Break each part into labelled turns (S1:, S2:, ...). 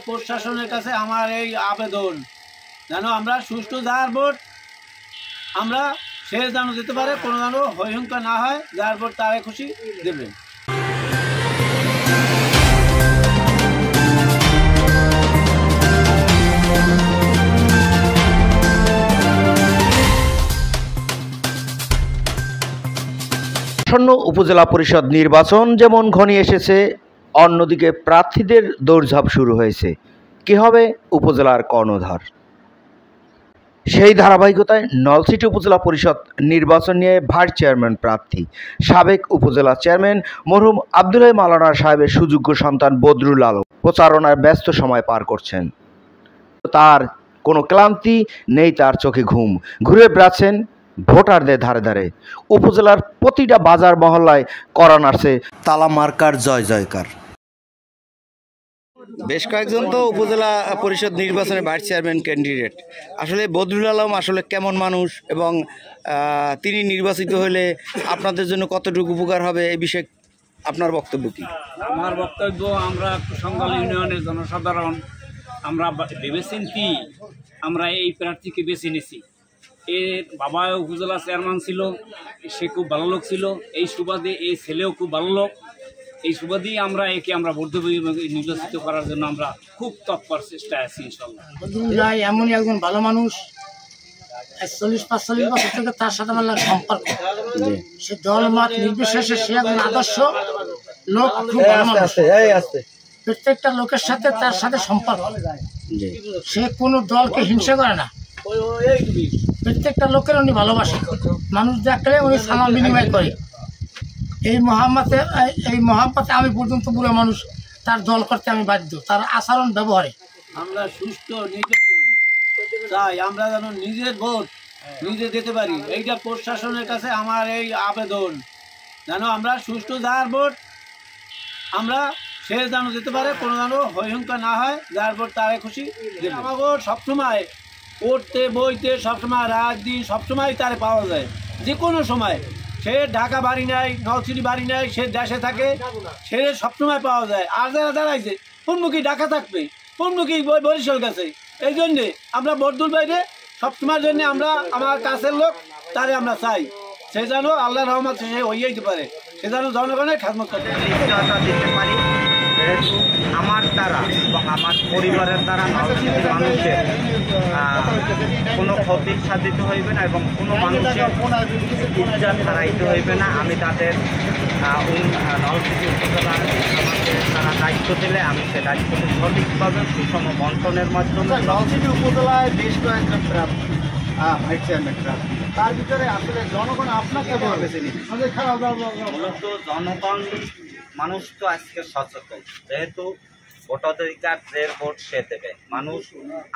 S1: প্রশাসনের কাছে আমার এই আবেদন, যেন আমরা সুষ্ঠু যার ভোট আমরা সে যেন দিতে পারে, কোনো যেন হইহুঙ্কা না হয়, যার ভোট তারে খুশি দেবেন।
S2: আসন্ন উপজেলা পরিষদ নির্বাচন যেমন ঘনিয়ে এসেছে, অন্যদিকে প্রার্থীদের দৌড়ঝাঁপ শুরু হয়েছে। কি হবে উপজেলার কর্ণধার? সেই ধারাবাহিকতায় নলছিটি উপজেলা পরিষদ নির্বাচন নিয়ে ভাইস চেয়ারম্যান প্রার্থী সাবেক উপজেলা চেয়ারম্যান মরহুম আব্দুল মাওলানা সাহেবের সুযোগ্য সন্তান বদরুল আলম প্রচারণায় ব্যস্ত সময় পার করছেন। তার কোনো ক্লান্তি নেই, তার চোখে ঘুম। ঘুরে বেড়াচ্ছেন ভোটারদের ধারে ধারে। উপজেলার প্রতিটা বাজার মহল্লায় করা নাড়ছে তালা মার্কার জয় জয়কার। বেশ কয়েকজন তো উপজেলা পরিষদ নির্বাচনে ভাইস চেয়ারম্যান ক্যান্ডিডেট। আসলে বদরুল আলম আসলে কেমন মানুষ এবং তিনি নির্বাচিত হলে আপনাদের জন্য কতটুকু উপকার হবে, এই বিষয়ে আপনার বক্তব্য কি?
S1: আমার বক্তব্য, আমরা কুসঙ্গাল ইউনিয়নের জনসাধারণ আমরা ভেবেচিন্তি আমরা এই প্রার্থীকে বেছে নিছি। এর বাবা উপজেলা চেয়ারম্যান ছিল, সে খুব ভালো লোক ছিল। এই সুবাদে এই ছেলেও খুব ভালো লোক। এই সুবাদেই আমরা একে আমরা ভোট দেব এবং নির্বাচিত করার জন্য আমরা খুব তৎপর চেষ্টায় আছি ইনশাল্লাহ।
S3: এমনই একজন ভালো মানুষ, 40-45 বছর থেকে তার সাথে আমার সম্পর্ক। সে দল মত নির্বিশেষে সে একজন আদর্শ লোক, খুব ভালো মানুষ। প্রত্যেকটা লোকের সাথে তার সাথে সম্পর্ক। সে কোনো দলকে হিংসা করে না, প্রত্যেকটা লোকের উনি ভালোবাসে। মানুষ দেখলে উনি সালাম বিনিময় করে। এই মহাম্মতে আমি পর্যন্ত বুড়ো মানুষ, তার দল করতে আমি বাধ্য, তার আচরণ ব্যবহারে। আমরা সুষ্ঠু নির্বাচন চাই, আমরা যেন নিজের ভোট নিজে দিতে পারি। এইটা প্রশাসনের কাছে আমার এই আবেদন, যেন আমরা সুষ্ঠু যার ভোট আমরা সে যেন দিতে পারে, কোনো যেন হইহুঙ্কা না হয়, যার ভোট তারে খুশি দেবে। আমার ভোট সবসময় পড়তে বইতে সবসময় রাত দিন সবসময় তারে পাওয়া যায়, যে কোনো সময়। সে ঢাকা বাড়ি নেয়, নলছিটি বাড়ি নেয়, সে দেশে থাকে, সে সবসময় পাওয়া যায়। আর যারা দাঁড়াইছে কোনমুখী ঢাকা থাকবে, কোনমুখী বরিশাল গেছে। এই জন্যে আমরা বদরুল বাইরে সবসময়ের জন্য আমরা আমার কাছের লোক তারে আমরা চাই, সে যেন আল্লাহর রহমত সে হইয়াইতে পারে, সে যেন জনগণের খেদমত করতে
S2: পারে। আমার দ্বারা এবং আমার পরিবারের দ্বারা নলছিটির মানুষের কোনো ক্ষতি সাধিত হইবে না এবং কোনো মানুষের ইজ্জত হারাইতে হইবে না। আমি তাদের নলছিটি উপজেলার আমাকে তারা দায়িত্ব দিলে আমি সে দায়িত্বটি সঠিকভাবে সুষম বন্টনের মাধ্যমে।
S4: নলছিটি উপজেলায় বেশ কয়েকজন প্রার্থী, ভাইস চেয়ারম্যান প্রার্থী, তার ভিতরে আসলে জনগণ আপনাকে বেছে নিচ্ছে।
S2: মূলত জনগণ মানুষ তো আজকে সচেতন, যেহেতু ভোটাধিকার যে ভোট সে দেবে। মানুষ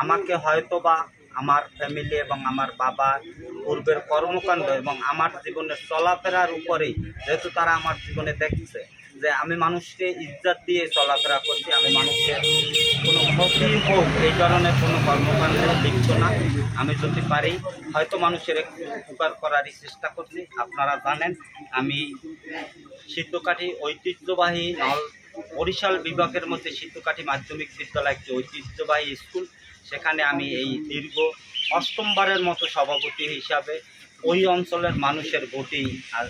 S2: আমাকে হয়তো বা আমার ফ্যামিলি এবং আমার বাবার পূর্বের কর্মকাণ্ড এবং আমার জীবনের চলাফেরার উপরেই, যেহেতু তারা আমার জীবনে দেখছে যে আমি মানুষকে ইজ্জত দিয়ে চলাফেরা করছি, আমি মানুষের কোনো ক্ষতি হোক এই ধরনের কোনো কর্মকাণ্ডে লিপ্ত না। আমি যদি পারি হয়তো মানুষের একটু উপকার করারই চেষ্টা করছি। আপনারা জানেন আমি সিদ্ধকাঠি ঐতিহ্যবাহী বরিশাল বিভাগের মধ্যে সিদ্ধকাঠি মাধ্যমিক বিদ্যালয় একটি ঐতিহ্যবাহী স্কুল, সেখানে আমি এই দীর্ঘ 8মবারের মতো সভাপতি হিসাবে ওই অঞ্চলের মানুষের ভোটেই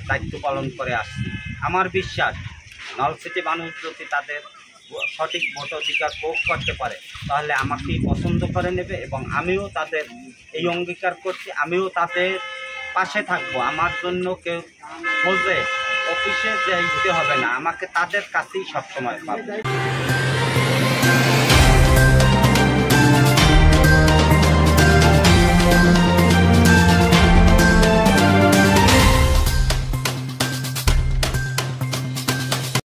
S2: দায়িত্ব পালন করে আসছি। আমার বিশ্বাস নলছিটি মানুষ যদি তাদের সঠিক ভোটাধিকার প্রয়োগ করতে পারে তাহলে আমাকেই পছন্দ করে নেবে এবং আমিও তাদের এই অঙ্গীকার করছি, আমিও তাদের পাশে থাকবো। আমার জন্য কেউ খোঁজে অফিসে যেতে হবে না, আমাকে তাদের কাছেই সবসময় পাবে।